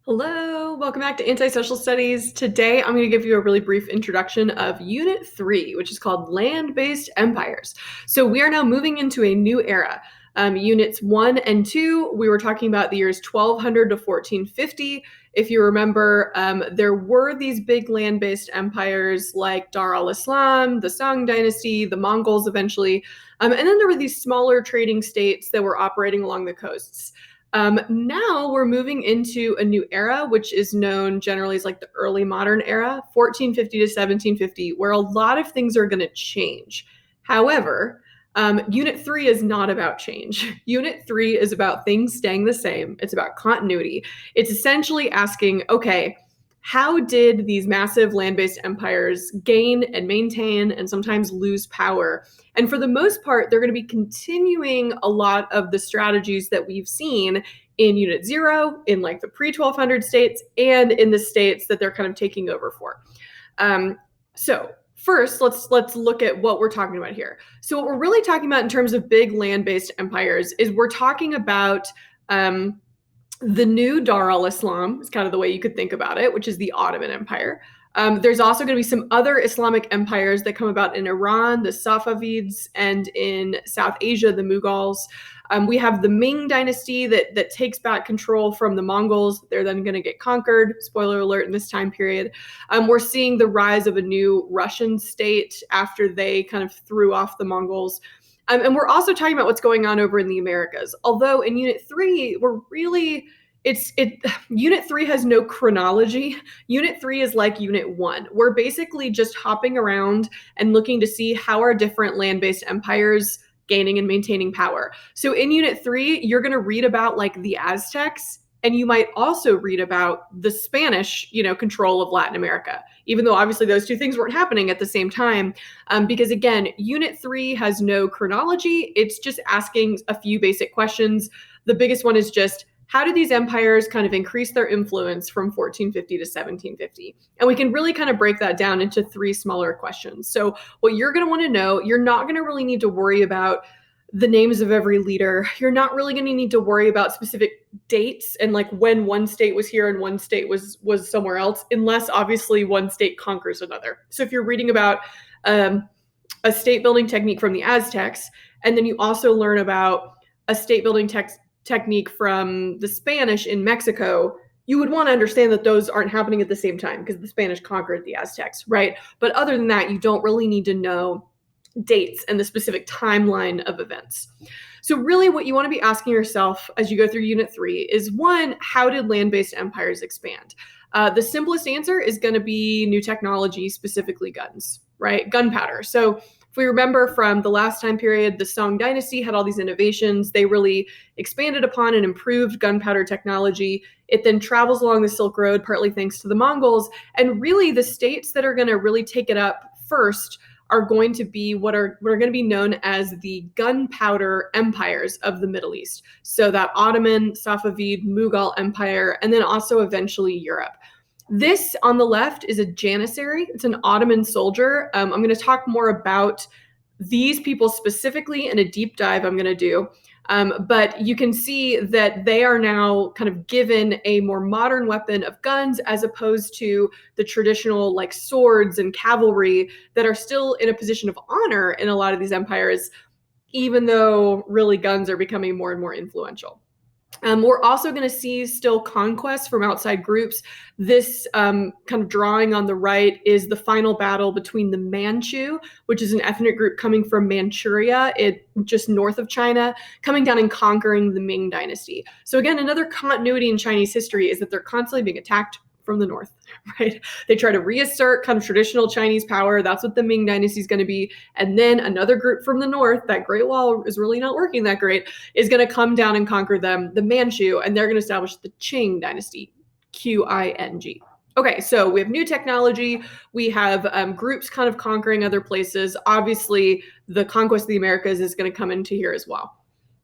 Hello, welcome back to Anti-Social Studies. Today, I'm going to give you a really brief introduction of Unit 3, which is called Land-Based Empires. So we are now moving into a new era. Units 1 and 2, we were talking about the years 1200 to 1450. If you remember, there were these big land-based empires like Dar al-Islam, the Song dynasty, the Mongols eventually, and then there were these smaller trading states that were operating along the coasts. Now we're moving into a new era, which is known generally as like the early modern era, 1450 to 1750, where a lot of things are going to change. However, Unit 3 is not about change. Unit 3 is about things staying the same. It's about continuity. It's essentially asking, okay, how did these massive land-based empires gain and maintain and sometimes lose power? And for the most part, they're going to be continuing a lot of the strategies that we've seen in Unit 0, in like the pre-1200 states, and in the states that they're kind of taking over for. So first, let's look at what we're talking about here. So what we're really talking about in terms of big land-based empires is we're talking about the new Dar al-Islam is kind of the way you could think about it, which is the Ottoman Empire. There's also going to be some other Islamic empires that come about in Iran, the Safavids, and in South Asia, the Mughals. We have the Ming dynasty that takes back control from the Mongols. They're then going to get conquered. Spoiler alert in this time period. We're seeing the rise of a new Russian state after they kind of threw off the Mongols. And we're also talking about what's going on over in the Americas. Although in Unit 3, we're really, Unit 3 has no chronology. Unit 3 is like Unit 1. We're basically just hopping around and looking to see how are different land-based empires gaining and maintaining power. So in Unit 3, you're going to read about like the Aztecs, and you might also read about the Spanish, control of Latin America, even though obviously those two things weren't happening at the same time. Because again, Unit 3 has no chronology. It's just asking a few basic questions. The biggest one is just, how did these empires kind of increase their influence from 1450 to 1750? And we can really kind of break that down into three smaller questions. So what you're going to want to know, you're not going to really need to worry about the names of every leader. You're not really going to need to worry about specific dates and like when one state was here and one state was somewhere else, unless obviously one state conquers another. So if you're reading about a state building technique from the Aztecs, and then you also learn about a state building technique from the Spanish in Mexico, you would want to understand that those aren't happening at the same time because the Spanish conquered the Aztecs, right? But other than that, you don't really need to know dates and the specific timeline of events. So really what you want to be asking yourself as you go through Unit 3 is, one, how did land-based empires expand? The simplest answer is going to be new technology, specifically guns, right? Gunpowder. So if we remember from the last time period, the Song dynasty had all these innovations. They really expanded upon and improved gunpowder technology. It then travels along the Silk Road, partly thanks to the Mongols. And really the states that are going to really take it up first are going to be what are going to be known as the gunpowder empires of the Middle East. So that Ottoman, Safavid, Mughal Empire, and then also eventually Europe. This on the left is a Janissary. It's an Ottoman soldier. I'm going to talk more about these people specifically in a deep dive I'm going to do. But you can see that they are now kind of given a more modern weapon of guns as opposed to the traditional like swords and cavalry that are still in a position of honor in a lot of these empires, even though really guns are becoming more and more influential. We're also going to see still conquests from outside groups. This kind of drawing on the right is the final battle between the Manchu, which is an ethnic group coming from Manchuria, just north of China, coming down and conquering the Ming dynasty. So again, another continuity in Chinese history is that they're constantly being attacked from the north, right? They try to reassert kind of traditional Chinese power. That's what the Ming dynasty is going to be. And then another group from the north, that Great Wall is really not working that great, is going to come down and conquer them, the Manchu, and they're going to establish the Qing dynasty, Qing. Okay, so we have new technology. We have groups kind of conquering other places. Obviously, the conquest of the Americas is going to come into here as well.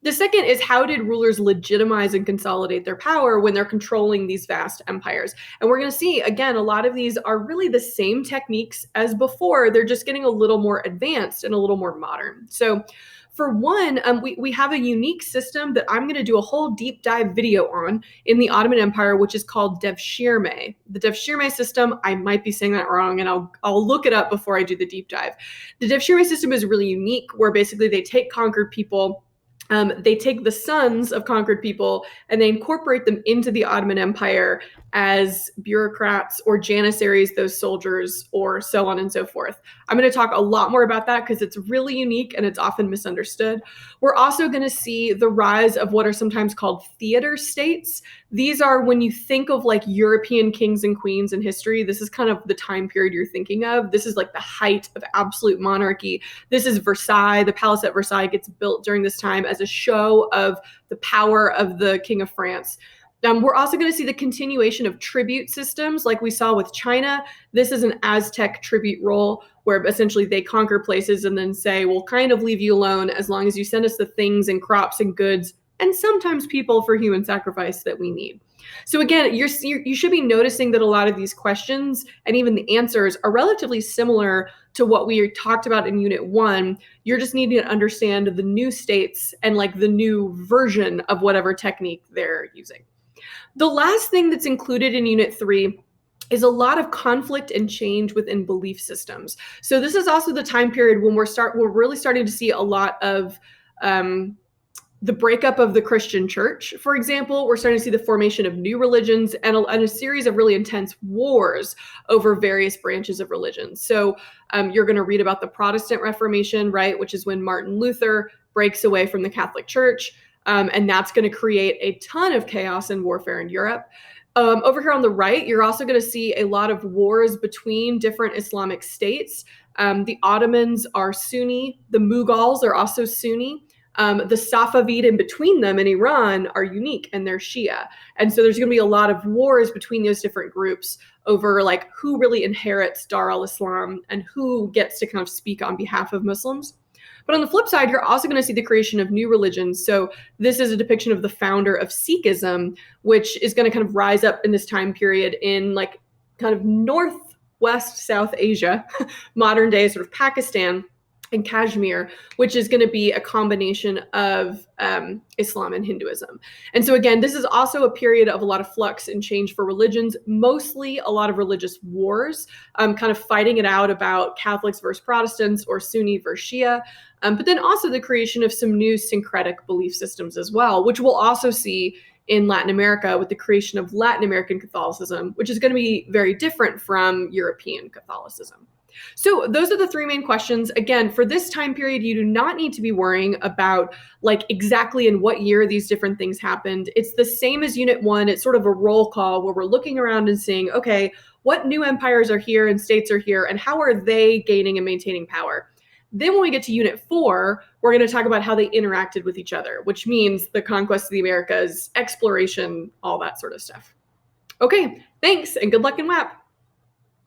The second is, how did rulers legitimize and consolidate their power when they're controlling these vast empires? And we're going to see, again, a lot of these are really the same techniques as before. They're just getting a little more advanced and a little more modern. So For one, we have a unique system that I'm going to do a whole deep dive video on in the Ottoman Empire, which is called Devshirme. The Devshirme system, I might be saying that wrong, and I'll look it up before I do the deep dive. The Devshirme system is really unique, where basically they take conquered people. They take the sons of conquered people and they incorporate them into the Ottoman Empire as bureaucrats or janissaries, those soldiers, or so on and so forth. I'm going to talk a lot more about that because it's really unique and it's often misunderstood. We're also going to see the rise of what are sometimes called theater states. These are when you think of like European kings and queens in history, this is kind of the time period you're thinking of. This is like the height of absolute monarchy. This is Versailles. The palace at Versailles gets built during this time as a show of the power of the King of France. We're also going to see the continuation of tribute systems like we saw with China. This is an Aztec tribute roll where essentially they conquer places and then say, we'll kind of leave you alone as long as you send us the things and crops and goods and sometimes people for human sacrifice that we need. So again, you should be noticing that a lot of these questions and even the answers are relatively similar to what we talked about in Unit 1. You're just needing to understand the new states and like the new version of whatever technique they're using. The last thing that's included in Unit 3 is a lot of conflict and change within belief systems. So this is also the time period when we're really starting to see a lot of the breakup of the Christian church. For example, we're starting to see the formation of new religions and a series of really intense wars over various branches of religion. So you're going to read about the Protestant Reformation, right, which is when Martin Luther breaks away from the Catholic Church. And that's going to create a ton of chaos and warfare in Europe. Over here on the right, you're also going to see a lot of wars between different Islamic states. The Ottomans are Sunni. The Mughals are also Sunni. The Safavid in between them in Iran are unique and they're Shia. And so there's going to be a lot of wars between those different groups over like who really inherits Dar al-Islam and who gets to kind of speak on behalf of Muslims. But on the flip side, you're also going to see the creation of new religions. So this is a depiction of the founder of Sikhism, which is going to kind of rise up in this time period in like kind of northwest South Asia, modern day sort of Pakistan and Kashmir, which is going to be a combination of Islam and Hinduism. And so again, this is also a period of a lot of flux and change for religions, mostly a lot of religious wars, kind of fighting it out about Catholics versus Protestants or Sunni versus Shia, but then also the creation of some new syncretic belief systems as well, which we'll also see in Latin America with the creation of Latin American Catholicism, which is going to be very different from European Catholicism. So those are the three main questions. Again, for this time period, you do not need to be worrying about like exactly in what year these different things happened. It's the same as Unit 1. It's sort of a roll call where we're looking around and seeing, okay, what new empires are here and states are here and how are they gaining and maintaining power? Then when we get to Unit 4, we're going to talk about how they interacted with each other, which means the conquest of the Americas, exploration, all that sort of stuff. Okay, thanks and good luck in WHAP.